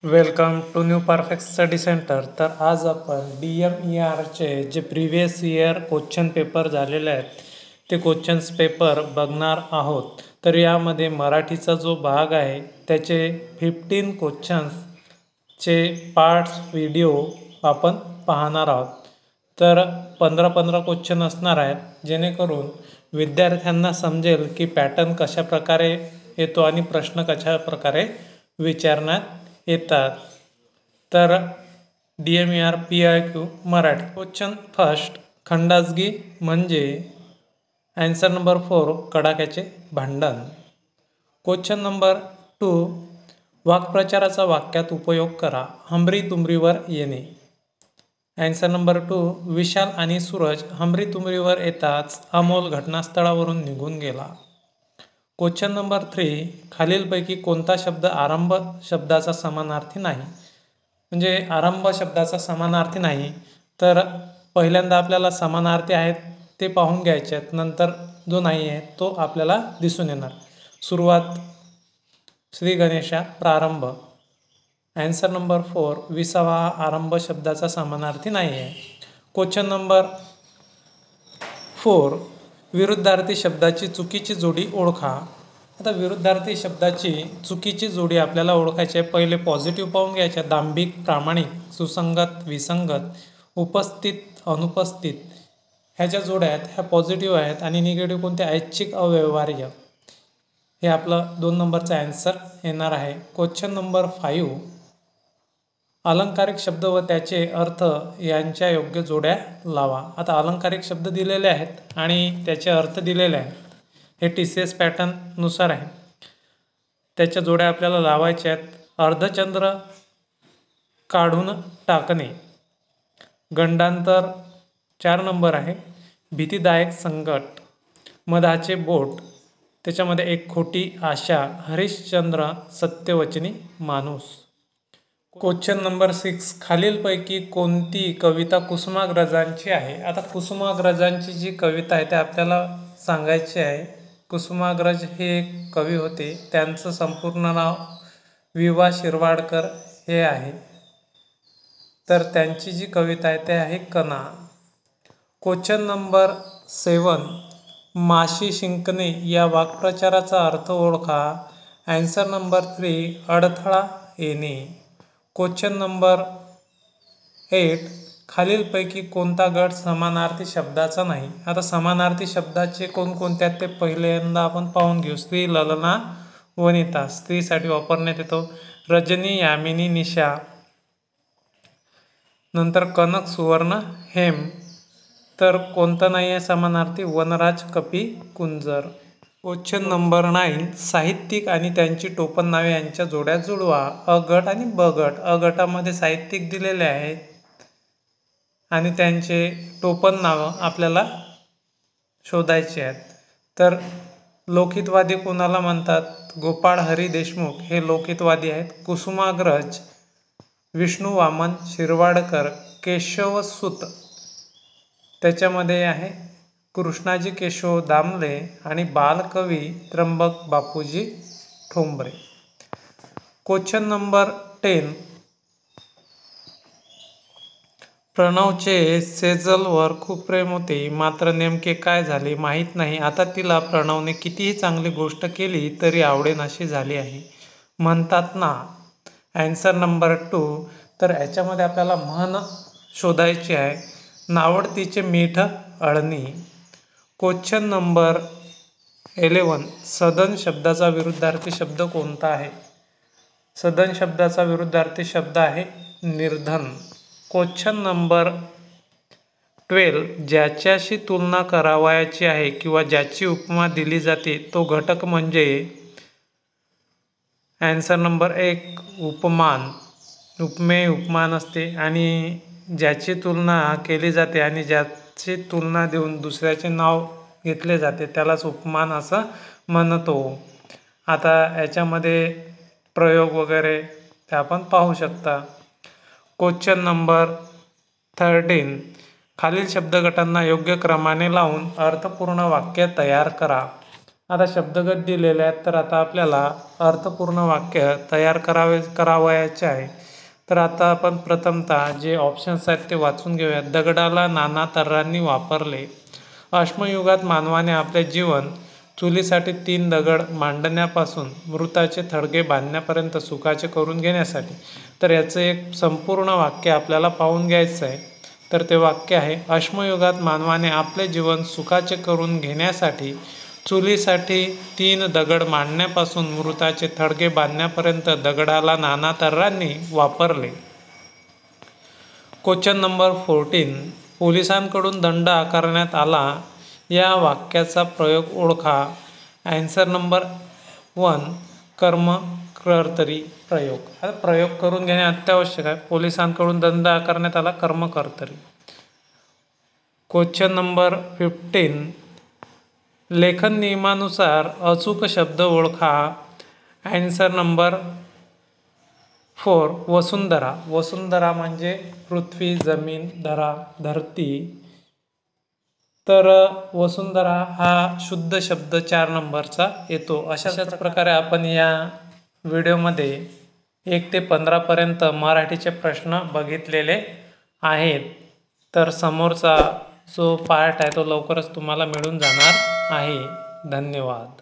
Welcome to new perfect study centre. तर आज आपण DMERचे जे प्रिव्हियस इयर क्वेश्चन पेपर झालेले आहेत ते क्वेश्चन्स पेपर बघणार आहोत. तर यामध्ये मराठीचा जो भाग आहे त्याचे 15 क्वेश्चन्सचे पार्ट्स व्हिडिओ आपण पाहणार आहोत. तर 15 क्वेश्चन असणार आहेत जेणेकरून विद्यार्थ्यांना समजेल की पॅटर्न कशा प्रकारे येतो आणि प्रश्न कशा प्रकारे विचारण्यात येतात. तर DMER PIQ मराठी क्वेश्चन फर्स्ट, खंडाजगी म्हणजे आन्सर नंबर 4 कडाक्याचे भांडण. क्वेश्चन नंबर 2, वाक्प्रचाराचा वाक्यात उपयोग करा. हमरी तुमरीवर येणे. आन्सर नंबर 2, विशाल आणि सूरज हमरी तुमरीवर येताच अमोल घटनास्थळावरून निघून गेला. क्वेश्चन नंबर 3, खालीलपैकी कोणता शब्द आरंभ शब्दाचा समानार्थी नाही. म्हणजे आरंभ शब्दाचा समानार्थी नाही. तर पहिल्यांदा आपल्याला समानार्थी आहेत ते पाहून घ्यायचे आहेत, नंतर जो नाही आहे तो आपल्याला दिसून येणार. सुरुवात, श्री गणेशा, प्रारंभ. आन्सर नंबर 4, विसावा हा आरंभ शब्दाचा समानार्थी नाही आहे. क्वेश्चन नंबर 4, विरुद्धार्थी शब्दाची चुकीची जोडी ओळखा. आता विरुद्धार्थी शब्दाची चुकीची जोडी आपल्याला ओळखायची आहे. पहिले पॉझिटिव्ह पाहून घ्यायचे. दांभिक, प्रामाणिक, सुसंगत, विसंगत, उपस्थित, अनुपस्थित ह्या ज्या जोड्या आहेत ह्या पॉझिटिव्ह आहेत आणि निगेटिव्ह कोणते, ऐच्छिक, अव्यवहार्य. हे आपलं 2 नंबरचा आन्सर येणार आहे. क्वेश्चन नंबर 5, अलंकारिक शब्द व त्याचे अर्थ यांच्या योग्य जोड्या लावा. आता अलंकारिक शब्द दिलेले आहेत आणि त्याचे अर्थ दिलेले आहेत. हे TCS पॅटर्न नुसार आहे. त्याच्या जोड्या आपल्याला लावायच्या आहेत. अर्धचंद्र काढून टाकणे. गंडांतर 4 नंबर आहे. भीतीदायक संकट. मधाचे बोट. त्याच्यामध्ये एक खोटी आशा. हरिश्चंद्र सत्यवचनी माणूस. क्वेश्चन नंबर 6, खालीलपैकी कोणती कविता कुसुमाग्रजांची आहे. आता कुसुमाग्रजांची जी कविता आहे ते आपल्याला सांगायची आहे. कुसुमाग्रज हे एक कवी होते. त्यांचं संपूर्ण नाव वि. शिरवाडकर हे आहे. तर त्यांची जी कविता आहे ते आहे कणा. क्वेश्चन नंबर 7, माशी शिंकणे या वाक्प्रचाराचा अर्थ ओळखा. आन्सर नंबर 3, अडथळा येणे. क्वेश्चन नंबर 8, खालीलपैकी कोणता गट समानार्थी शब्दाचा नाही. आता समानार्थी शब्दाचे कोणकोणत्या ते पहिल्यांदा आपण पाहून घेऊ. स्त्री, ललना, वनिता स्त्रीसाठी वापरण्यात येतो. रजनी, यामिनी, निशा. नंतर कनक, सुवर्ण, हेम. तर कोणता नाही आहे समानार्थी, वनराज, कपी, कुंजर. क्वेश्चन नंबर 9, साहित्यिक आणि त्यांची टोपण नावे यांच्या जोड्या जुळवा. अ गट आणि ब गट. अ गटामध्ये साहित्यिक दिलेले आहेत आणि त्यांचे टोपण नावं आपल्याला शोधायचे आहेत. तर लोकहितवादी कोणाला म्हणतात, गोपाळ हरी देशमुख हे लोकहितवादी आहेत. कुसुमाग्रज, विष्णू वामन शिरवाडकर, केशवसूत. त्याच्यामध्ये आहे कृष्णाजी केशव दामले आणि बालकवी त्र्यंबक बापूजी ठोंबरे. क्वेश्चन नंबर 10, प्रणवचे सेजलवर खूप प्रेम होते, मात्र नेमके काय झाले माहीत नाही. आता तिला प्रणवने कितीही चांगली गोष्ट केली तरी आवडेनाशी झाली आहे, म्हणतात ना. आन्सर नंबर 2, तर याच्यामध्ये आपल्याला म्हण शोधायची आहे. नावडतीचे मीठ अळणी. क्वेश्चन नंबर 11, सदन शब्दाचा विरुद्धार्थी शब्द कोणता आहे. सदन शब्दाचा विरुद्धार्थी शब्द आहे निर्धन. क्वेश्चन नंबर 12, ज्याच्याशी तुलना करावयाची आहे किंवा ज्याची उपमा दिली जाते तो घटक म्हणजे. आन्सर नंबर 1, उपमान. उपमेय उपमान असते आणि ज्याची तुलना केली जाते आणि ज्याची तुलना देऊन दुसऱ्याचे नाव घेतले जाते त्यालाच उपमान असं म्हणतो. आता याच्यामध्ये प्रयोग वगैरे ते आपण पाहू शकता. क्वेश्चन नंबर 13, खालील शब्दगटांना योग्य क्रमाने लावून अर्थपूर्ण वाक्य तयार करा. आता शब्दगत दिलेले आहेत, तर आता आपल्याला अर्थपूर्ण वाक्य तयार करावयाचे आहे. तर आता आपण प्रथमतः जे ऑप्शन्स आहेत ते वाचून घेऊयात. दगडाला नाना तऱ्हांनी वापरले. अश्मयुगात मानवाने आपले जीवन चुलीसाठी 3 दगड मांडण्यापासून मृताचे थडगे बांधण्यापर्यंत सुखाचे करून घेण्यासाठी. तर याचं एक संपूर्ण वाक्य आपल्याला पाहून घ्यायचं आहे. तर ते वाक्य आहे, अश्मयुगात मानवाने आपले जीवन सुखाचे करून घेण्यासाठी चुलीसाठी 3 दगड मांडण्यापासून मृताचे थडगे बांधण्यापर्यंत दगडाला नाना तऱ्हांनी वापरले. Question number 14. पोलिसांकडून दंड आकारण्यात आला या वाक्याचा प्रयोग ओळखा. ॲन्सर नंबर 1 कर्म कर्तरी प्रयोग. आता प्रयोग करून घेणे अत्यावश्यक आहे. पोलिसांकडून दंड आकारण्यात आला कर्म कर्तरी. Question number 15. लेखन नियमानुसार अचूक शब्द ओळखा. ॲन्सर नंबर 4 वसुंधरा. वसुंधरा म्हणजे पृथ्वी, जमीन, धरा, धरती. तर वसुंधरा हा शुद्ध शब्द 4 नंबरचा येतो. अशाच प्रकारे आपण या व्हिडिओमध्ये 1 ते 15पर्यंत मराठीचे प्रश्न बघितलेले आहेत. तर समोरचा जो पार्ट आहे तो लवकरच तुम्हाला मिळून जाणार आहे. धन्यवाद.